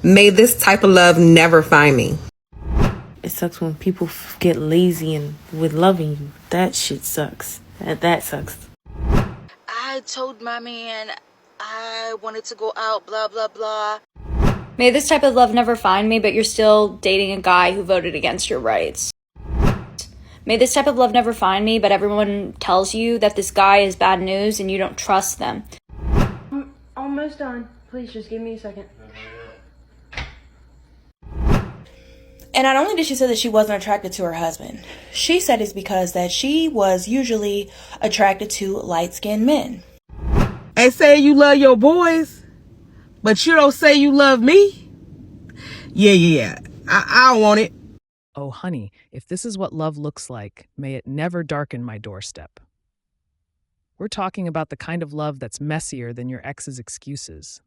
May this type of love never find me. It sucks when people get lazy and with loving you. That shit sucks. That sucks. I told my man I wanted to go out, blah, blah, blah. May this type of love never find me, but you're still dating a guy who voted against your rights. May this type of love never find me, but everyone tells you that this guy is bad news and you don't trust them. I'm almost done. Please just give me a second. And not only did she say that she wasn't attracted to her husband, she said it's because that she was usually attracted to light-skinned men. And say you love your boys, but you don't say you love me? Yeah. I don't want it. Oh, honey, if this is what love looks like, may it never darken my doorstep. We're talking about the kind of love that's messier than your ex's excuses.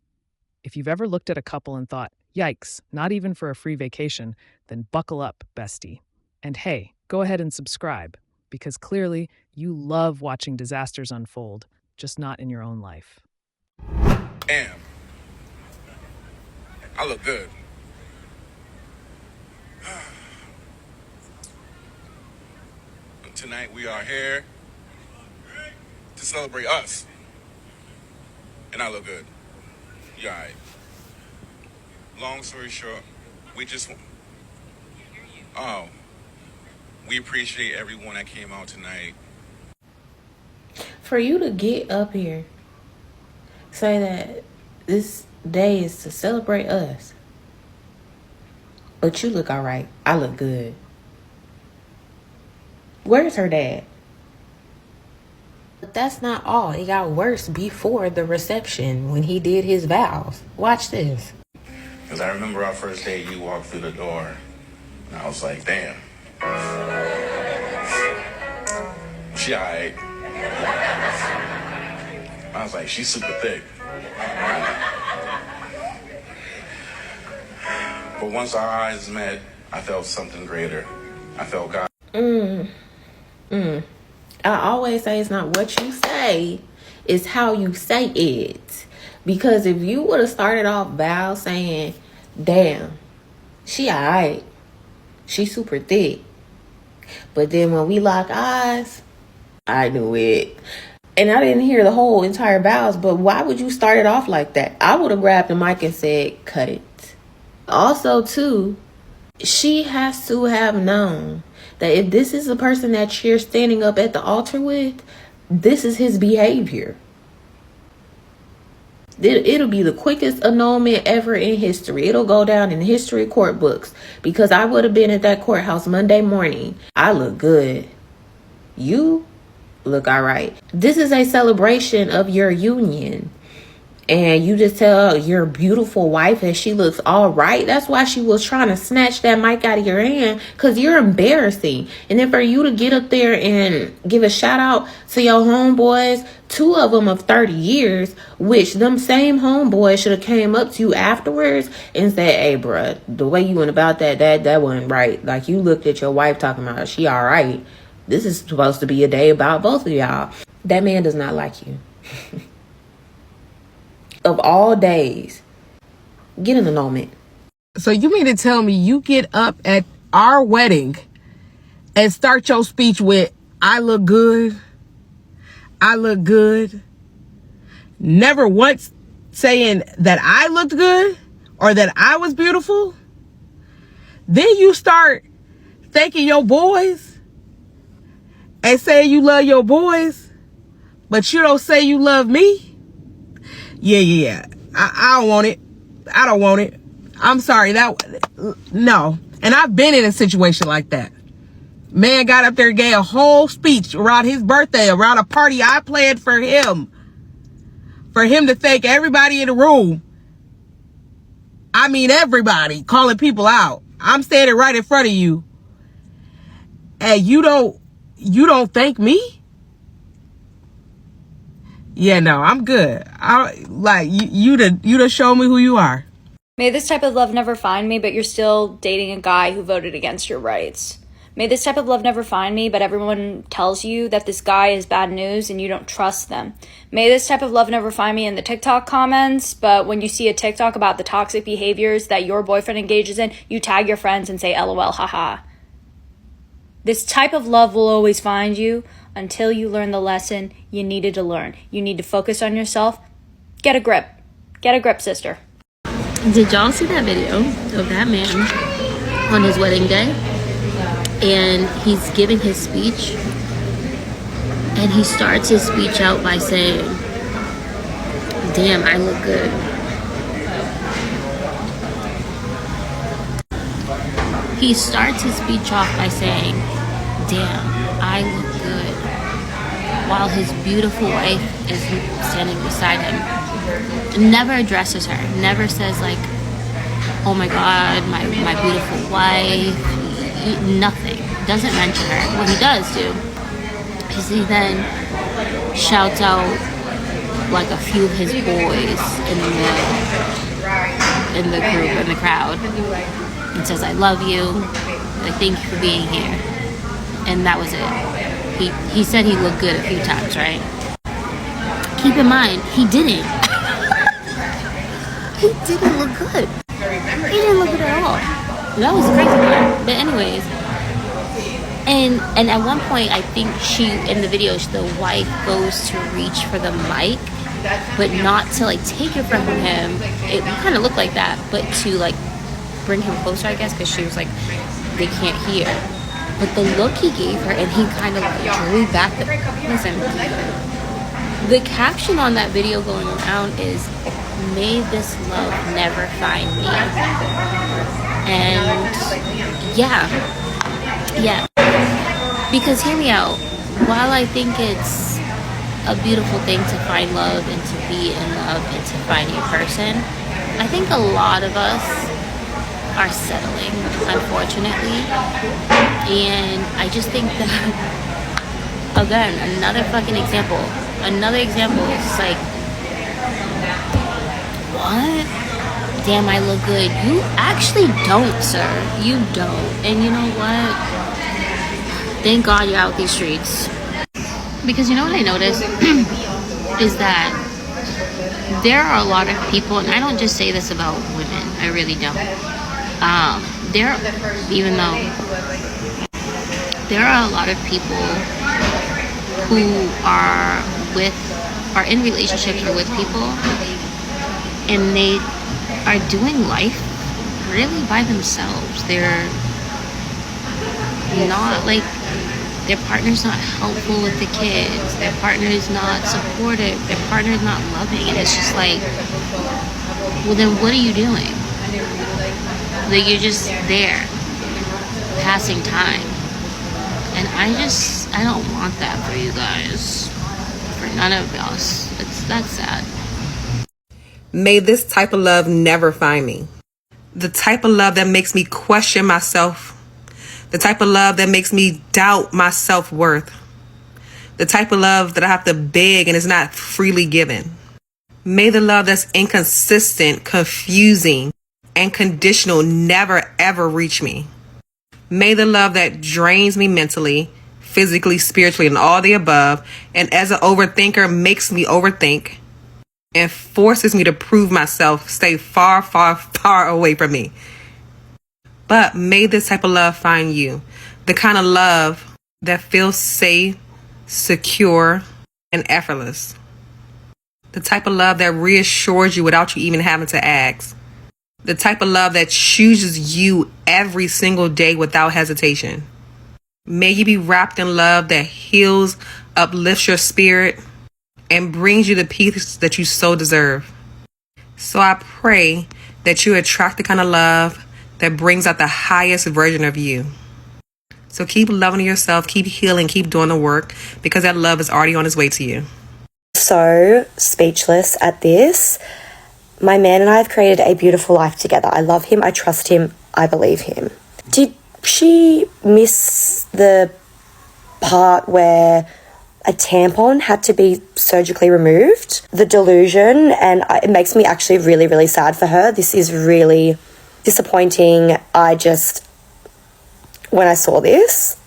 If you've ever looked at a couple and thought, yikes, not even for a free vacation, then buckle up, bestie. And hey, go ahead and subscribe, because clearly you love watching disasters unfold, just not in your own life. Damn. I look good. Tonight we are here to celebrate us. And I look good. You all right. Long story short, we appreciate everyone that came out tonight. For you to get up here, say that this day is to celebrate us, but you look all right. I look good. Where's her dad? But that's not all. It got worse before the reception when he did his vows. Watch this. Because I remember our first day, you walked through the door, and I was like, damn. She all right. I was like, she's super thick. But once our eyes met, I felt something greater. I felt God. I always say it's not what you say, it's how you say it. Because if you would have started off Val saying, damn, she alright, she super thick, but then when we lock eyes, I knew it. And I didn't hear the whole entire vows, but why would you start it off like that? I would have grabbed the mic and said, cut it. Also, too, she has to have known that if this is the person that you're standing up at the altar with, this is his behavior. It'll be the quickest annulment ever in history. It'll go down in history court books, because I would have been at that courthouse Monday morning. I look good. You look all right. This is a celebration of your union. And you just tell your beautiful wife that she looks all right. That's why she was trying to snatch that mic out of your hand, because you're embarrassing. And then for you to get up there and give a shout out to your homeboys, 2 of them of 30 years, which them same homeboys should have came up to you afterwards and said, hey, bruh, the way you went about that wasn't right. Like, you looked at your wife talking about, she all right. This is supposed to be a day about both of y'all. That man does not like you. Of all days, get an annulment. So you mean to tell me you get up at our wedding and start your speech with, I look good, I look good, never once saying that I looked good or that I was beautiful? Then you start thanking your boys and say you love your boys, but you don't say you love me? Yeah. I don't want it. I don't want it. I'm sorry. No. And I've been in a situation like that. Man got up there and gave a whole speech around his birthday, around a party I planned for him. For him to thank everybody in the room. I mean, everybody, calling people out. I'm standing right in front of you. And you don't thank me? Yeah, no, I'm good. You to show me who you are. May this type of love never find me, but you're still dating a guy who voted against your rights. May this type of love never find me, but everyone tells you that this guy is bad news and you don't trust them. May this type of love never find me in the TikTok comments, but when you see a TikTok about the toxic behaviors that your boyfriend engages in, you tag your friends and say LOL, haha. This type of love will always find you until you learn the lesson you needed to learn. You need to focus on yourself. Get a grip. Get a grip, sister. Did y'all see that video of that man on his wedding day? And he's giving his speech. And he starts his speech out by saying, "Damn, I look good." He starts his speech off by saying, "Damn, I look good," while his beautiful wife is standing beside him. Never addresses her. Never says like, "Oh my God, my beautiful wife." Nothing. Doesn't mention her. What he does do is he then shouts out like a few of his boys in the group, in the crowd, and says, "I love you. I thank you for being here." And that was it. He said he looked good a few times, right? Keep in mind, he didn't. He didn't look good. He didn't look good at all. That was the crazy part. But anyways, and at one point, I think in the video, the wife goes to reach for the mic, but not to like take it from him. It kind of looked like that, but to like bring him closer, I guess, because she was like, they can't hear. But the look he gave her, and he kind of like drew back. Listen, the caption on that video going around is, "May this love never find me." And yeah. Because hear me out. While I think it's a beautiful thing to find love and to be in love and to find your person, I think a lot of us are settling, unfortunately. And I just think that, again, another example is like, what? Damn, I look good. You actually don't, sir. You don't. And you know what? Thank God you're out these streets. Because you know what I noticed? Is that there are a lot of people, and I don't just say this about women, I really don't. Even though there are a lot of people who are in relationships or with people, and they are doing life really by themselves. They're not like, their partner's not helpful with the kids, their partner is not supportive, their partner is not loving, and it's just like, well then what are you doing? Like, you're just there passing time. And I don't want that for you guys, for none of us. That's sad. May this type of love never find me. The type of love that makes me question myself. The type of love that makes me doubt my self-worth. The type of love that I have to beg and is not freely given. May the love that's inconsistent, confusing, and conditional never ever reach me. May the love that drains me mentally, physically, spiritually, and all the above, and as an overthinker makes me overthink and forces me to prove myself, stay far, far, far away from me. But may this type of love find you. The kind of love that feels safe, secure, and effortless. The type of love that reassures you without you even having to ask. The type of love that chooses you every single day without hesitation. May you be wrapped in love that heals, uplifts your spirit, and brings you the peace that you so deserve. So I pray that you attract the kind of love that brings out the highest version of you. So keep loving yourself, keep healing, keep doing the work, because that love is already on its way to you. So speechless at this. My man and I have created a beautiful life together. I love him, I trust him, I believe him. Did she miss the part where a tampon had to be surgically removed? The delusion, and it makes me actually really, really sad for her. This is really disappointing. I just when I saw this.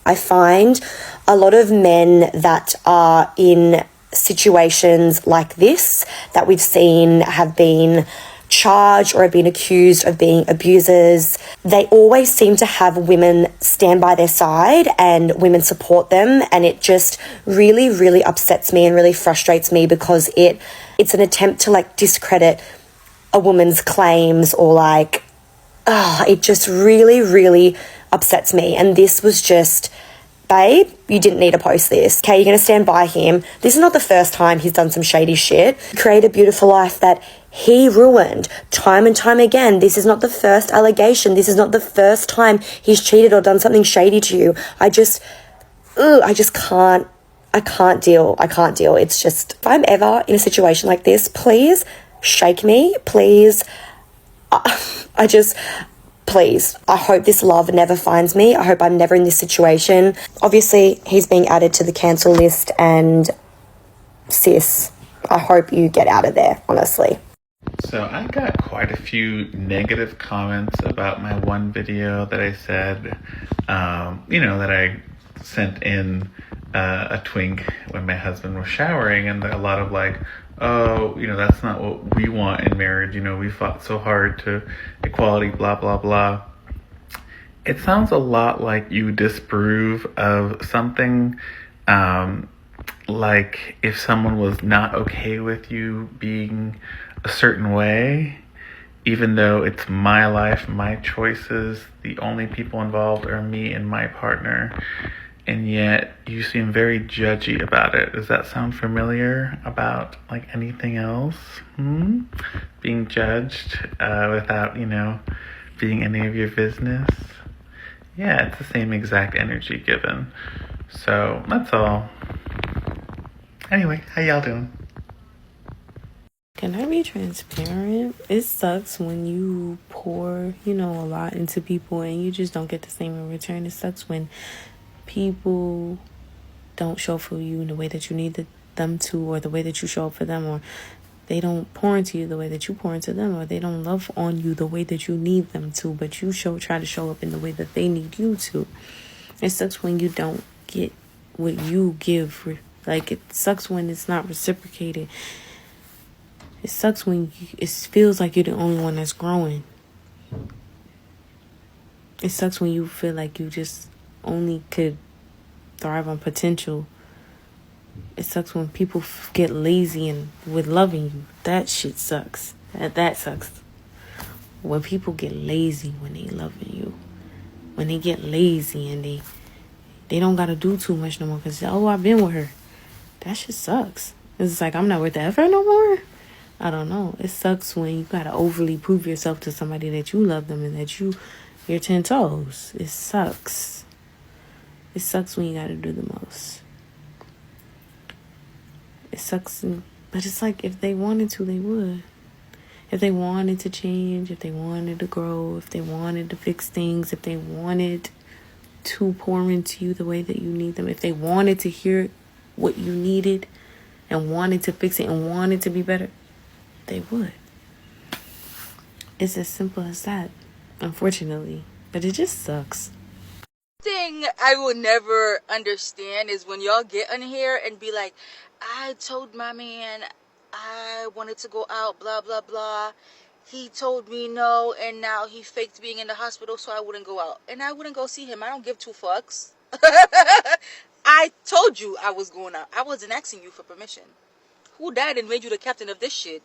I find a lot of men that are in situations like this that we've seen have been charged or have been accused of being abusers, they always seem to have women stand by their side and women support them, and it just really, really upsets me and really frustrates me because it's an attempt to like discredit a woman's claims, or like, it just really, really upsets me. And this was just, babe, you didn't need to post this. Okay, you're going to stand by him. This is not the first time he's done some shady shit. Create a beautiful life that he ruined time and time again. This is not the first allegation. This is not the first time he's cheated or done something shady to you. I can't deal. It's just, if I'm ever in a situation like this, please shake me. Please. Please, I hope this love never finds me. I hope I'm never in this situation. Obviously, he's being added to the cancel list, and sis, I hope you get out of there, honestly. So I got quite a few negative comments about my one video that I said, that I sent in a twink when my husband was showering, and a lot of like, oh, that's not what we want in marriage. We fought so hard to equality, blah, blah, blah. It sounds a lot like you disapprove of something, like if someone was not okay with you being a certain way, even though it's my life, my choices, the only people involved are me and my partner. And yet you seem very judgy about it. Does that sound familiar about like anything else? Being judged without, being any of your business? Yeah, it's the same exact energy given. So that's all. Anyway, how y'all doing? Can I be transparent? It sucks when you pour, a lot into people and you just don't get the same in return. It sucks when people don't show up for you in the way that you need them to, or the way that you show up for them, or they don't pour into you the way that you pour into them, or they don't love on you the way that you need them to, but you try to show up in the way that they need you to. It sucks when you don't get what you give. Like, it sucks when it's not reciprocated. It sucks when it feels like you're the only one that's growing. It sucks when you feel like you just only could thrive on potential. It sucks when people get lazy and with loving you. That shit sucks. That sucks. When people get lazy when they loving you. When they get lazy and they don't gotta do too much no more because, I've been with her. That shit sucks. It's like, I'm not worth the effort no more. I don't know. It sucks when you gotta overly prove yourself to somebody that you love them and that you're 10 toes. It sucks. It sucks when you gotta do the most. It sucks, but it's like, if they wanted to, they would. If they wanted to change, if they wanted to grow, if they wanted to fix things, if they wanted to pour into you the way that you need them, if they wanted to hear what you needed and wanted to fix it and wanted to be better, they would. It's as simple as that, unfortunately. But it just sucks. Thing I will never understand is when y'all get on here and be like, I told my man I wanted to go out, blah, blah, blah. He told me no, and now he faked being in the hospital so I wouldn't go out. And I wouldn't go see him. I don't give two fucks. I told you I was going out. I wasn't asking you for permission. Who died and made you the captain of this shit?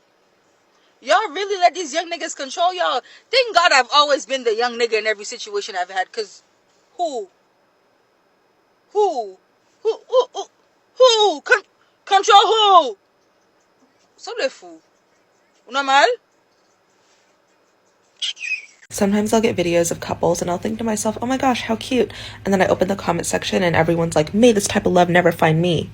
Y'all really let these young niggas control y'all? Thank God I've always been the young nigga in every situation I've had, because who? Control who? So they fool. Normal? Sometimes I'll get videos of couples and I'll think to myself, oh my gosh, how cute. And then I open the comment section and everyone's like, may this type of love never find me.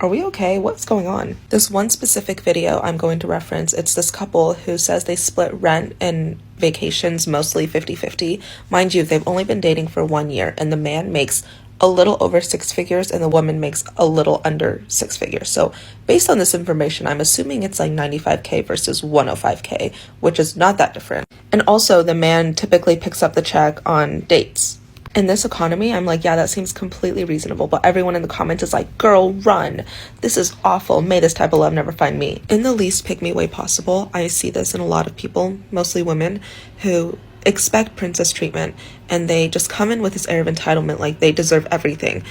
Are we okay? What's going on? This one specific video I'm going to reference, it's this couple who says they split rent and vacations mostly 50-50. Mind you, they've only been dating for 1 year and the man makes a little over 6 figures and the woman makes a little under 6 figures. So based on this information, I'm assuming it's like 95K versus 105K, which is not that different. And also the man typically picks up the check on dates. In this economy, I'm like, yeah, that seems completely reasonable. But everyone in the comments is like, girl, run. This is awful. May this type of love never find me. In the least pick me way possible, I see this in a lot of people, mostly women, who expect princess treatment and they just come in with this air of entitlement like they deserve everything.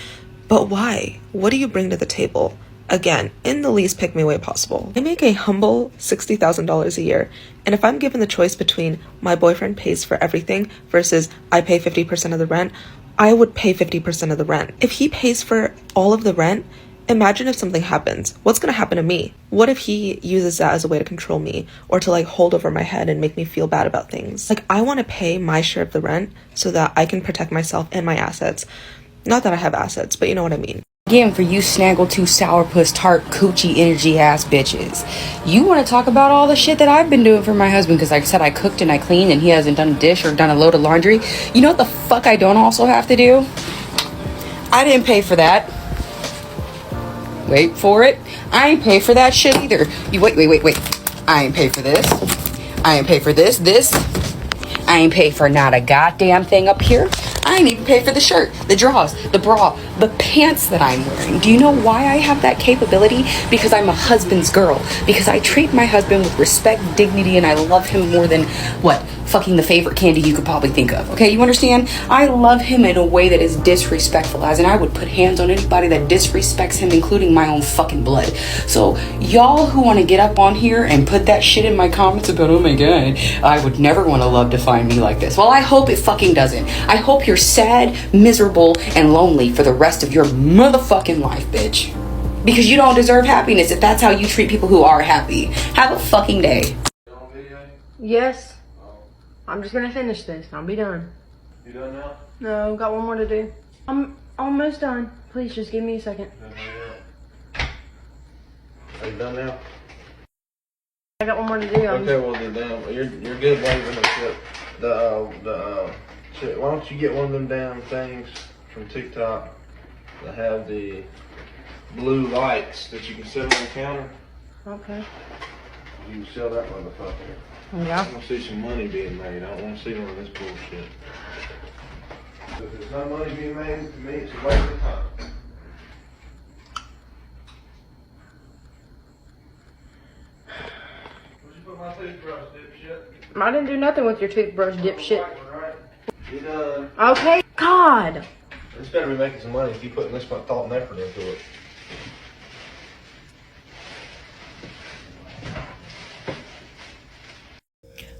But why? What do you bring to the table? Again, in the least pick me way possible. I make a humble $60,000 a year, and if I'm given the choice between my boyfriend pays for everything versus I pay 50% of the rent, I would pay 50% of the rent. If he pays for all of the rent, imagine if something happens. What's gonna happen to me? What if he uses that as a way to control me or to like hold over my head and make me feel bad about things? Like, I want to pay my share of the rent so that I can protect myself and my assets. Not that I have assets, but you know what I mean. Again, for you snaggletooth, sourpuss, tart, coochie, energy ass bitches. You want to talk about all the shit that I've been doing for my husband because like I said, I cooked and I cleaned and he hasn't done a dish or done a load of laundry. You know what the fuck I don't also have to do? I didn't pay for that. Wait for it. I ain't pay for that shit either. You wait. I ain't pay for this. I ain't pay for this. I ain't pay for not a goddamn thing up here. I ain't even pay for the shirt, the drawers, the bra, the pants that I'm wearing. Do you know why I have that capability? Because I'm a husband's girl. Because I treat my husband with respect, dignity, and I love him more than, what, fucking the favorite candy you could probably think of. Okay, you understand? I love him in a way that is disrespectful, as in I would put hands on anybody that disrespects him, including my own fucking blood. So y'all who want to get up on here and put that shit in my comments about, oh my god, I would never want to love define me like this. Well, I hope it fucking doesn't. I hope you're sad, miserable, and lonely for the rest of your motherfucking life, bitch. Because you don't deserve happiness if that's how you treat people who are happy. Have a fucking day. Yes. I'm just gonna finish this. I'll be done. You done now? No, got one more to do. I'm almost done. Please just give me a second. Are you done now? I got one more to do. Okay, well then, you're good waving the shit. The shit. Why don't you get one of them damn things from TikTok that have the blue lights that you can set on the counter? Okay. You can sell that motherfucker. Yeah. I want to see some money being made. I don't want to see none of this bullshit. If there's no money being made, to me, it's a waste of time. Where'd you put my toothbrush, dipshit? I didn't do nothing with your toothbrush, dipshit. You done. Okay. God. This better be making some money if you putting this much thought and effort into it.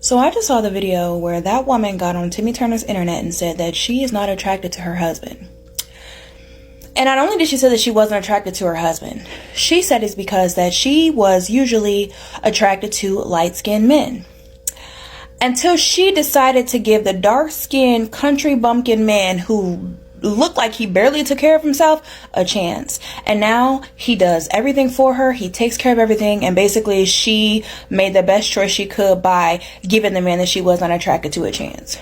So I just saw the video where that woman got on Timmy Turner's internet and said that she is not attracted to her husband. And not only did she say that she wasn't attracted to her husband, she said it's because that she was usually attracted to light-skinned men. Until she decided to give the dark-skinned country bumpkin man who looked like he barely took care of himself a chance. And now he does everything for her. He takes care of everything. And basically she made the best choice she could by giving the man that she was not attracted to a chance.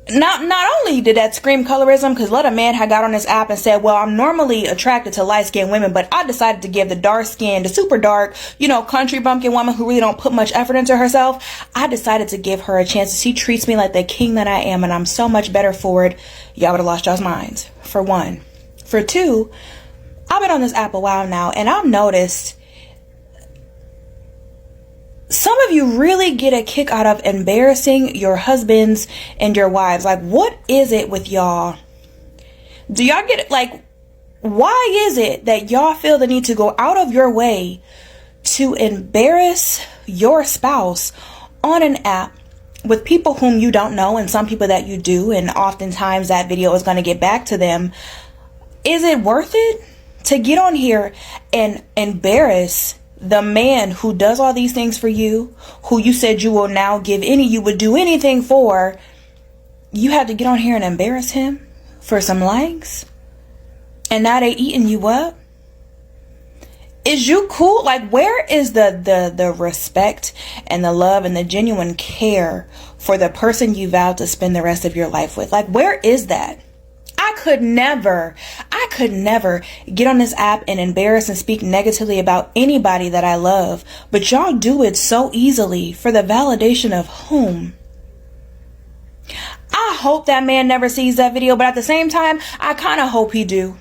Not only did that scream colorism, because let a man had got on this app and said, well, I'm normally attracted to light-skinned women, but I decided to give the dark-skinned, the super dark, country bumpkin woman who really don't put much effort into herself, I decided to give her a chance. She treats me like the king that I am, and I'm so much better for it. Y'all would have lost y'all's minds, for one. For two, I've been on this app a while now, and I've noticed some of you really get a kick out of embarrassing your husbands and your wives. Like, what is it with y'all? Do y'all get it? Like, why is it that y'all feel the need to go out of your way to embarrass your spouse on an app with people whom you don't know and some people that you do, and oftentimes that video is going to get back to them? Is it worth it to get on here and embarrass the man who does all these things for you, who you said you will now give you would do anything for? You have to get on here and embarrass him for some likes? And now they eating you up? Is you cool? Like, where is the respect and the love and the genuine care for the person you vowed to spend the rest of your life with? Like, where is that? I could never get on this app and embarrass and speak negatively about anybody that I love. But y'all do it so easily for the validation of whom? I hope that man never sees that video, but at the same time, I kind of hope he do.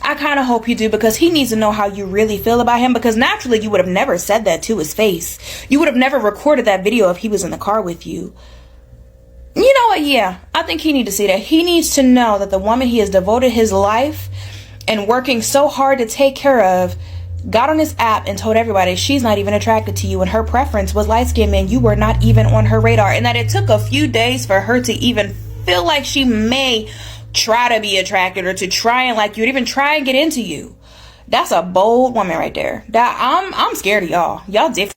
I kind of hope he do, because he needs to know how you really feel about him, because naturally you would have never said that to his face. You would have never recorded that video if he was in the car with you. You know what? Yeah, I think he needs to see that. He needs to know that the woman he has devoted his life and working so hard to take care of got on this app and told everybody she's not even attracted to you, and her preference was light-skinned men. You were not even on her radar, and that it took a few days for her to even feel like she may try to be attracted or to try and like you, or even try and get into you. That's a bold woman right there. That I'm scared of y'all. Y'all different.